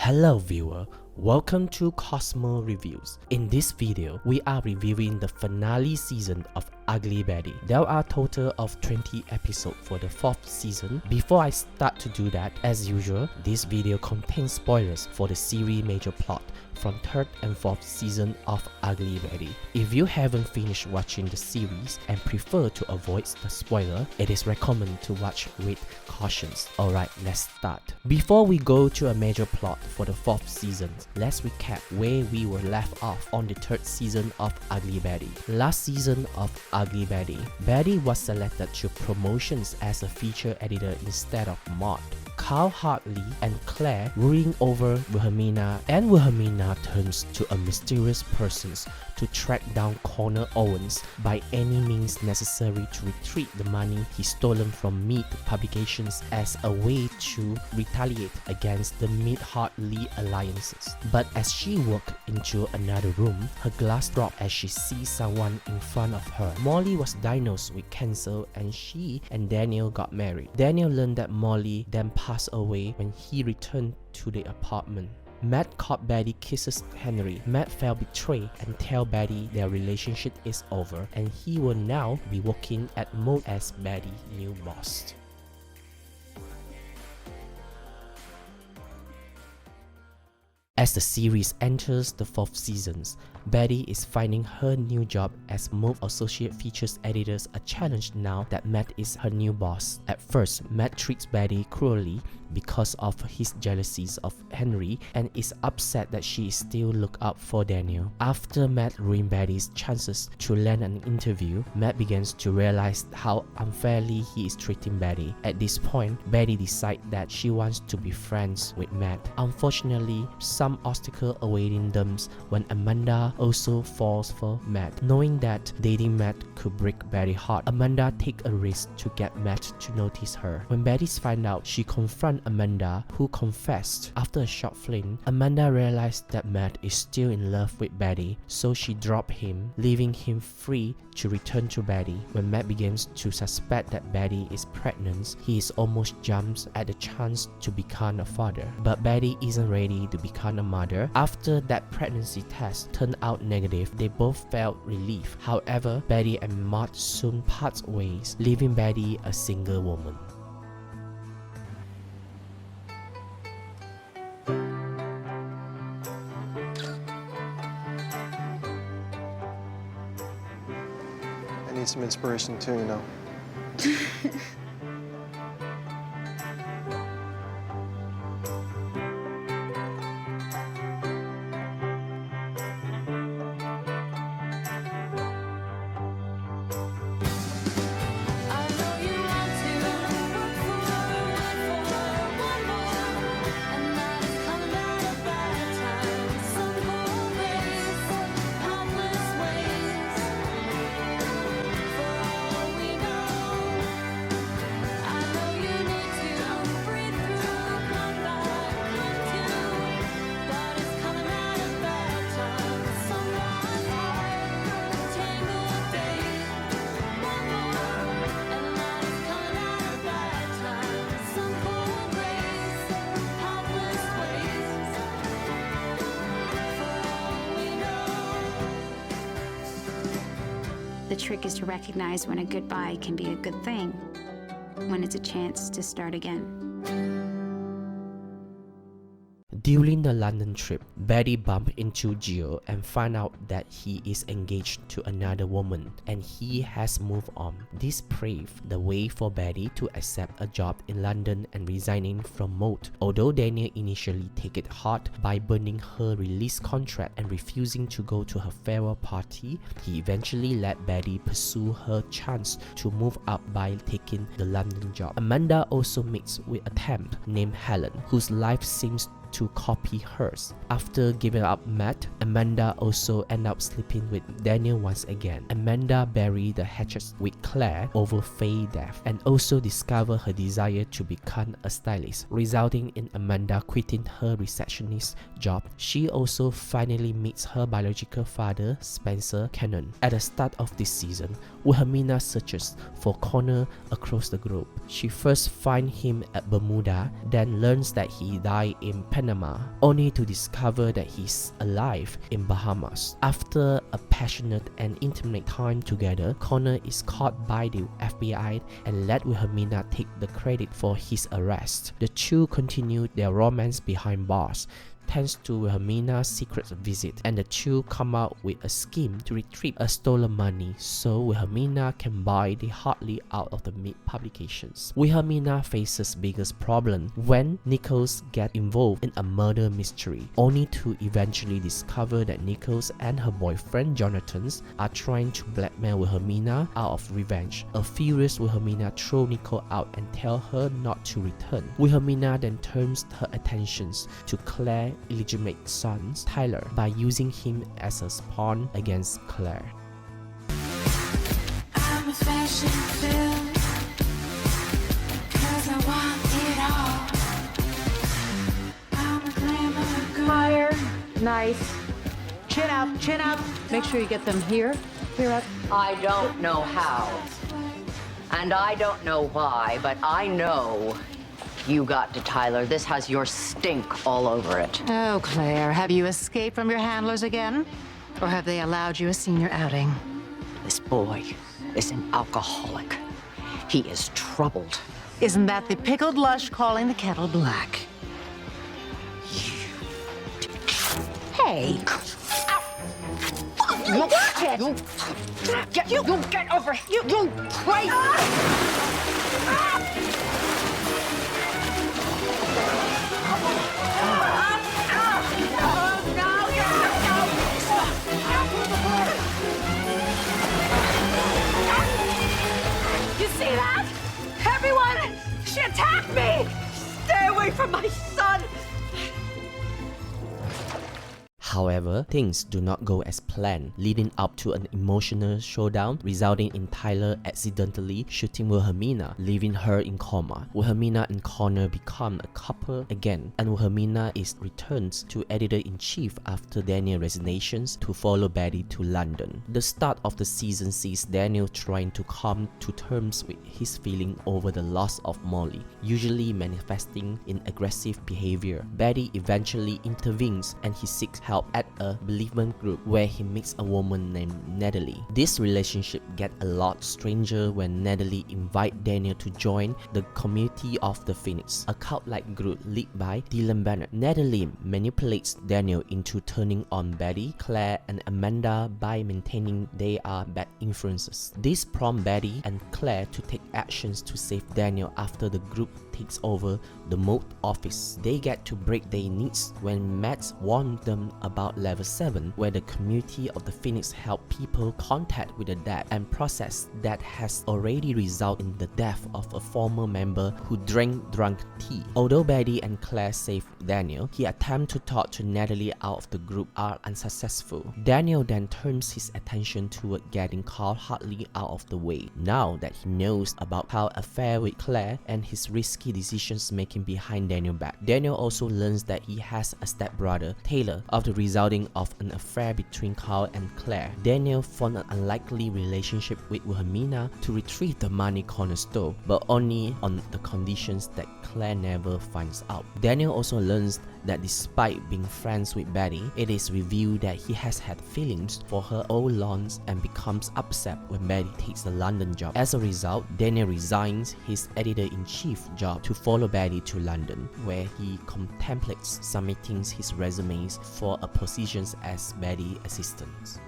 Hello viewer, welcome to Cosmo Reviews. In this video, we are reviewing the finale season of Ugly Betty. There are a total of 20 episodes for the 4th season. Before I start to do that, as usual, this video contains spoilers for the series major plot from 3rd and 4th season of Ugly Betty. If you haven't finished watching the series and prefer to avoid the spoiler, it is recommended to watch with cautions. Alright, let's start. Before we go to a major plot for the 4th season, let's recap where we were left off on the 3rd season of Ugly Betty. Last season of Ugly Betty, Betty was selected to promotions as a feature editor instead of Marc. Carl Hartley and Claire ruling over Wilhelmina, and Wilhelmina turns to a mysterious person to track down Connor Owens by any means necessary to retrieve the money he stolen from Mead Publications as a way to retaliate against the Mead-Hartley alliances. But as she walked into another room, her glass dropped as she sees someone in front of her. Molly was diagnosed with cancer and she and Daniel got married. Daniel learned that Molly then passed away when he returned to the apartment. Matt caught Betty kisses Henry. Matt felt betrayed and tell Betty their relationship is over and he will now be working at Mode as Betty's new boss. As the series enters the 4th season, Betty is finding her new job as Mode Associate Features Editor a challenge now that Matt is her new boss. At first, Matt treats Betty cruelly because of his jealousies of Henry and is upset that she is still looking out for Daniel. After Matt ruined Betty's chances to land an interview, Matt begins to realize how unfairly he is treating Betty. At this point, Betty decides that she wants to be friends with Matt. Unfortunately, some obstacle awaiting them when Amanda also falls for Matt. Knowing that dating Matt could break Betty's heart, Amanda takes a risk to get Matt to notice her. When Betty finds out, she confronts Amanda, who confessed. After a short fling, Amanda realized that Matt is still in love with Betty, so she dropped him, leaving him free to return to Betty. When Matt begins to suspect that Betty is pregnant, he is almost jumps at the chance to become a father. But Betty isn't ready to become a mother. After that pregnancy test turned out negative, they both felt relief. However, Betty and Marc soon part ways, leaving Betty a single woman. I need some inspiration too, you know. The trick is to recognize when a goodbye can be a good thing, when it's a chance to start again. During the London trip, Betty bumped into Gio and found out that he is engaged to another woman and he has moved on. This paved the way for Betty to accept a job in London and resigning from Mode. Although Daniel initially take it hard by burning her release contract and refusing to go to her farewell party, he eventually let Betty pursue her chance to move up by taking the London job. Amanda also meets with a temp named Helen, whose life seems to copy hers. After giving up Matt, Amanda also ends up sleeping with Daniel once again. Amanda buries the hatchet with Claire over Faye's death and also discovers her desire to become a stylist, resulting in Amanda quitting her receptionist job. She also finally meets her biological father, Spencer Cannon. At the start of this season, Wilhelmina searches for Connor across the globe. She first finds him at Bermuda, then learns that he died in Panama Panama, only to discover that he's alive in Bahamas. After a passionate and intimate time together, Connor is caught by the FBI and let Wilhelmina take the credit for his arrest. The two continue their romance behind bars, thanks to Wilhelmina's secret visit, and the two come out with a scheme to retrieve a stolen money so Wilhelmina can buy the Hartley out of the meat publications. Wilhelmina faces biggest problem when Nichols get involved in a murder mystery, only to eventually discover that Nichols and her boyfriend Jonathan are trying to blackmail Wilhelmina out of revenge. A furious Wilhelmina throws Nico out and tells her not to return. Wilhelmina then turns her attentions to Claire's illegitimate son, Tyler, by using him as a pawn against Claire. I'm a fashion film, 'cause I want it all. I'm a glamour girl. Higher. Nice. Chin up, chin up. Make sure you get them here. Here up. I don't know how, and I don't know why, but I know you got to Tyler. This has your stink all over it. Oh, Claire, have you escaped from your handlers again? Or have they allowed you a senior outing? This boy is an alcoholic. He is troubled. Isn't that the pickled lush calling the kettle black? Hey! You get over here! You crazy! You see that? Everyone! She attacked me! Stay away from my son! However, things do not go as planned, leading up to an emotional showdown resulting in Tyler accidentally shooting Wilhelmina, leaving her in coma. Wilhelmina and Connor become a couple again, and Wilhelmina is returned to editor-in-chief after Daniel's resignation to follow Betty to London. The start of the season sees Daniel trying to come to terms with his feeling over the loss of Molly, usually manifesting in aggressive behavior. Betty eventually intervenes and he seeks help at a bereavement group where he meets a woman named Natalie. This relationship gets a lot stranger when Natalie invites Daniel to join the Community of the Phoenix, a cult-like group led by Dylan Bennett. Natalie manipulates Daniel into turning on Betty, Claire, and Amanda by maintaining they are bad influences. This prompts Betty and Claire to take actions to save Daniel after the group takes over the moat office. They get to break their needs when Matt warns them about level 7, where the Community of the Phoenix help people contact with the dead, and process that has already resulted in the death of a former member who drank drunk tea. Although Betty and Claire save Daniel, he attempts to talk to Natalie out of the group are unsuccessful. Daniel then turns his attention toward getting Carl Hartley out of the way, now that he knows about Carl's affair with Claire and his risky decisions making behind Daniel's back. Daniel also learns that he has a stepbrother, Taylor, after resulting of an affair between Carl and Claire. Daniel formed an unlikely relationship with Wilhelmina to retrieve the money Connor stole, but only on the conditions that Claire never finds out. Daniel also learns that despite being friends with Betty, it is revealed that he has had feelings for her old lawns and becomes upset when Betty takes the London job. As a result, Daniel resigns his editor-in-chief job to follow Betty to London, where he contemplates submitting his resumes for a position as Betty's assistant.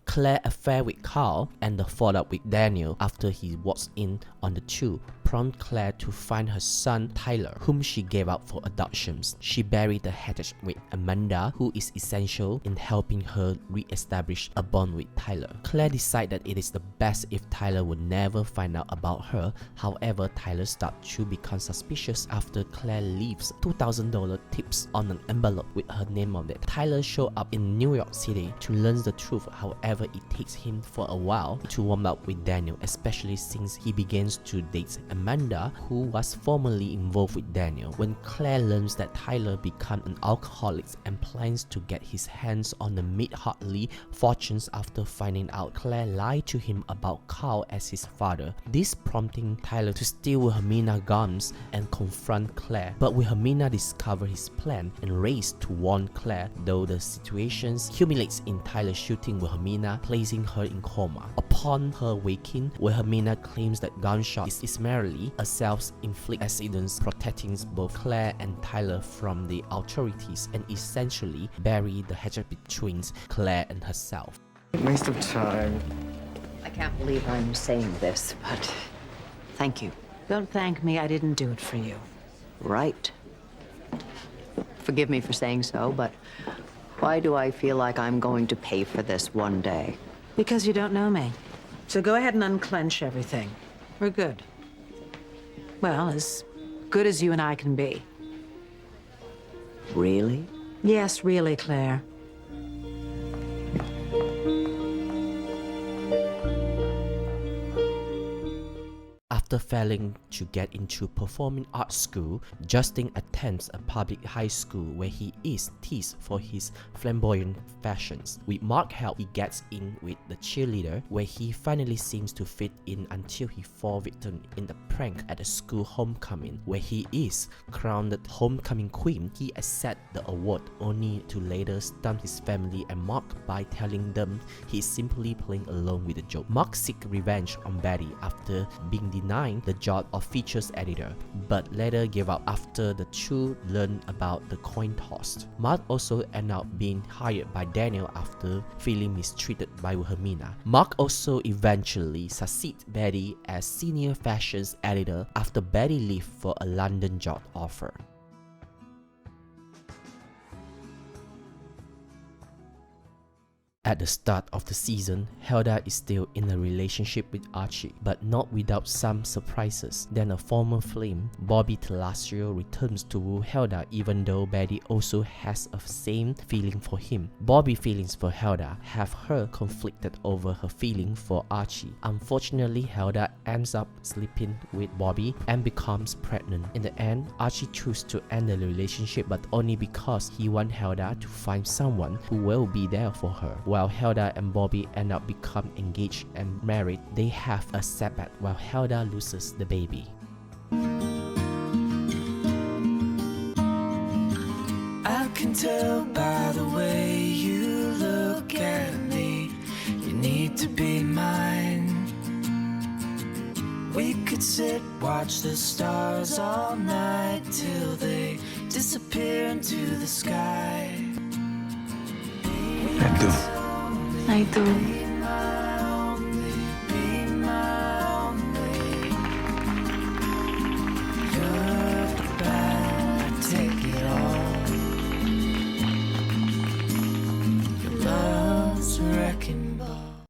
Claire's affair with Carl and the fallout with Daniel after he walks in on the two prompt Claire to find her son Tyler, whom she gave up for adoptions. She buried the hatchet with Amanda, who is essential in helping her re-establish a bond with Tyler. Claire decides that it is the best if Tyler would never find out about her. However, Tyler starts to become suspicious after Claire leaves $2,000 tips on an envelope with her name on it. Tyler showed up in New York City to learn the truth, however it takes him for a while to warm up with Daniel, especially since he begins to date Amanda, who was formerly involved with Daniel. When Claire learns that Tyler became an alcoholic and plans to get his hands on the mid-Hartley fortunes after finding out Claire lied to him about Carl as his father, this prompting Tyler to steal Wilhelmina guns and confront Claire. But Wilhelmina discovers his plan and races to warn Claire, though the situation culminates in Tyler shooting Wilhelmina, placing her in coma. Upon her waking, Wilhelmina claims that gunshot is merely a self-inflicted accident, protecting both Claire and Tyler from the authorities and essentially bury the hatchet between Claire and herself. Waste of time. I can't believe I'm saying this, but thank you. Don't thank me, I didn't do it for you. Right. Forgive me for saying so, but why do I feel like I'm going to pay for this one day? Because you don't know me. So go ahead and unclench everything. We're good. Well, as good as you and I can be. Really? Yes, really, Claire. After failing to get into performing arts school, Justin attends a public high school where he is teased for his flamboyant fashions. With Marc's help, he gets in with the cheerleader, where he finally seems to fit in until he falls victim in the prank at the school homecoming, where he is crowned homecoming queen. He accepts the award only to later stun his family and Marc by telling them he is simply playing along with the joke. Marc seeks revenge on Betty after being denied the job of features editor, but later gave up after the two learned about the coin toss. Marc also ended up being hired by Daniel after feeling mistreated by Wilhelmina. Marc also eventually succeeds Betty as senior fashions editor after Betty left for a London job offer. At the start of the season, Hilda is still in a relationship with Archie, but not without some surprises. Then a former flame, Bobby Talasio, returns to woo Hilda, even though Betty also has a same feeling for him. Bobby's feelings for Hilda have her conflicted over her feeling for Archie. Unfortunately, Hilda ends up sleeping with Bobby and becomes pregnant. In the end, Archie chooses to end the relationship, but only because he wants Hilda to find someone who will be there for her. While Hilda and Bobby end up become engaged and married, they have a setback while Hilda loses the baby. I can tell by the way you look at me, you need to be mine. We could sit, watch the stars all night till they disappear into the sky. I do. I do.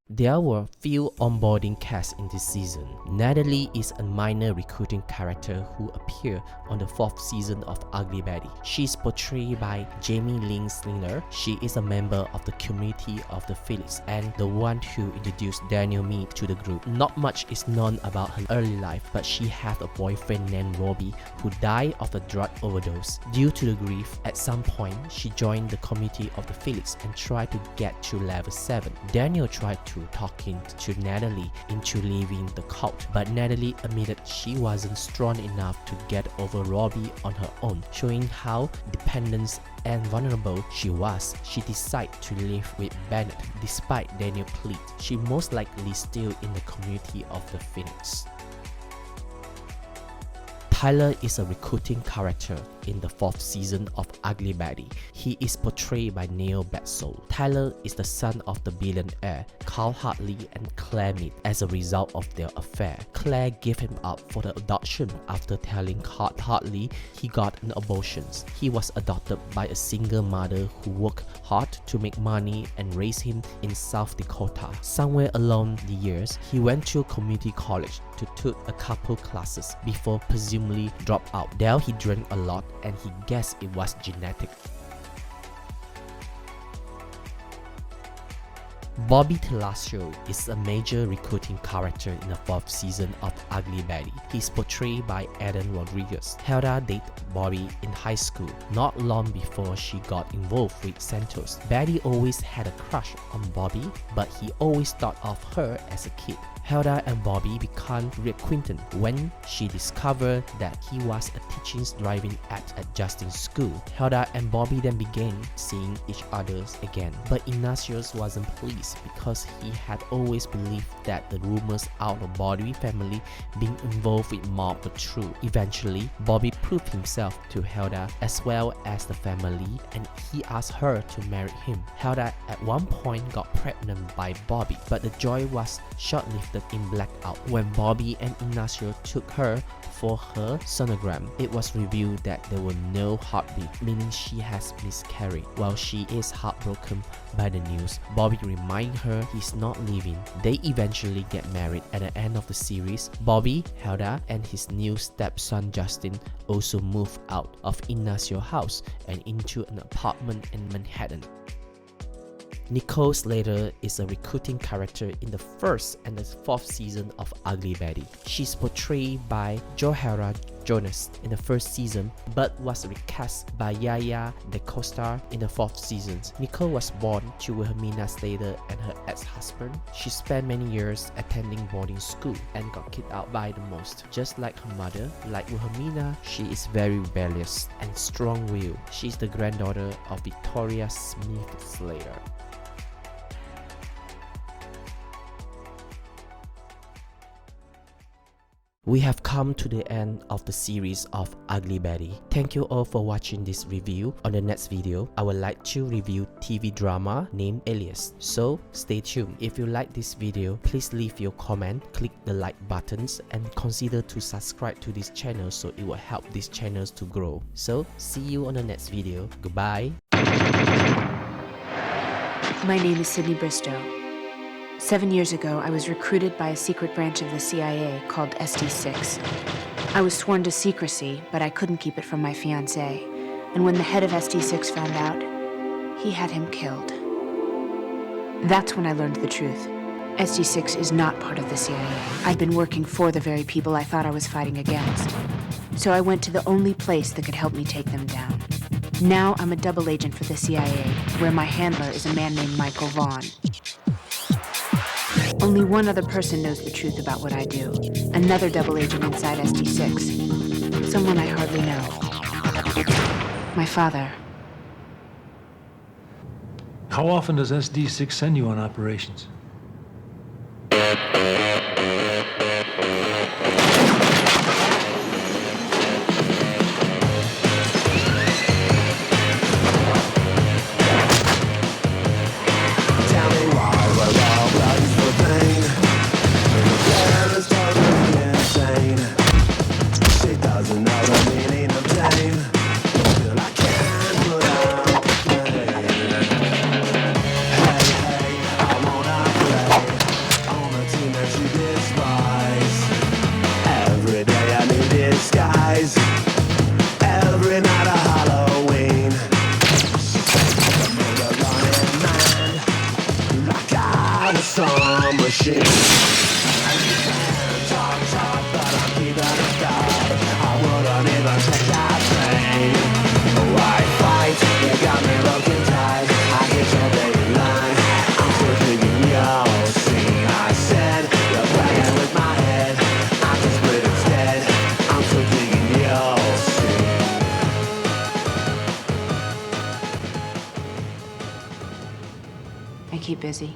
There were few onboarding casts in this season. Natalie is a minor recruiting character who appeared on the 4th season of Ugly Betty. She is portrayed by Jamie Lynn Slinger. She is a member of the community of the Felix and the one who introduced Daniel Mead to the group. Not much is known about her early life, but she had a boyfriend named Robbie who died of a drug overdose. Due to the grief, at some point, she joined the community of the Felix and tried to get to level 7. Daniel tried to talking to Natalie into leaving the cult, but Natalie admitted she wasn't strong enough to get over Robbie on her own, showing how dependent and vulnerable she was. She decided to live with Bennett despite Daniel's plea. She most likely still in the community of the Phoenix. Tyler is a recruiting character in the 4th season of Ugly Betty. He is portrayed by Neil Bledsoe. Tyler is the son of the billionaire Carl Hartley and Claire Mead. As a result of their affair, Claire gave him up for the adoption after telling Hartley he got an abortion. He was adopted by a single mother who worked hard to make money and raise him in South Dakota. Somewhere along the years, he went to community college to take a couple classes before presumably drop out. There he drank a lot and he guessed it was genetic. Bobby Telasio is a major recruiting character in the 4th season of Ugly Betty. He's portrayed by Eden Rodriguez. Hilda dated Bobby in high school, not long before she got involved with Santos. Betty always had a crush on Bobby, but he always thought of her as a kid. Hilda and Bobby became reacquainted when she discovered that he was a teaching driving act at Justin's school. Hilda and Bobby then began seeing each other again, but Ignatius wasn't pleased because he had always believed that the rumors out of Bobby family being involved with mob were true. Eventually, Bobby proved himself to Hilda as well as the family, and he asked her to marry him. Hilda at one point got pregnant by Bobby, but the joy was short-lived in blackout. When Bobby and Ignacio took her for her sonogram, it was revealed that there were no heartbeat, meaning she has miscarried. While she is heartbroken by the news, Bobby reminds her he's not leaving. They eventually get married at the end of the series. Bobby, Hilda, and his new stepson Justin also move out of Ignacio's house and into an apartment in Manhattan. Nico Slater is a recruiting character in the 1st and the 4th season of Ugly Betty. She's portrayed by Johara Jonas in the 1st season, but was recast by Yaya DaCosta in the 4th season. Nico was born to Wilhelmina Slater and her ex-husband. She spent many years attending boarding school and got kicked out by the most. Just like her mother, like Wilhelmina, she is very rebellious and strong-willed. She is the granddaughter of Victoria Smith Slater. We have come to the end of the series of Ugly Betty. Thank you all for watching this review. On the next video, I would like to review TV drama named Alias. So stay tuned. If you like this video, please leave your comment, click the like buttons, and consider to subscribe to this channel so it will help these channels to grow. So see you on the next video. Goodbye. My name is Sydney Bristow. 7 years ago, I was recruited by a secret branch of the CIA called SD6. I was sworn to secrecy, but I couldn't keep it from my fiancé. And when the head of SD6 found out, he had him killed. That's when I learned the truth. SD6 is not part of the CIA. I'd been working for the very people I thought I was fighting against. So I went to the only place that could help me take them down. Now I'm a double agent for the CIA, where my handler is a man named Michael Vaughn. Only one other person knows the truth about what I do. Another double agent inside SD6. Someone I hardly know. My father. How often does SD6 send you on operations? Every night of Halloween, like I was some machine. Talk, but I'm keeping it stuck. I wouldn't even take that train. Why fight? You got me broken tight. I hit your daily line. I'm still digging your scene. I said you're playing with my head. I can split instead. I'm still digging your scene. I keep busy.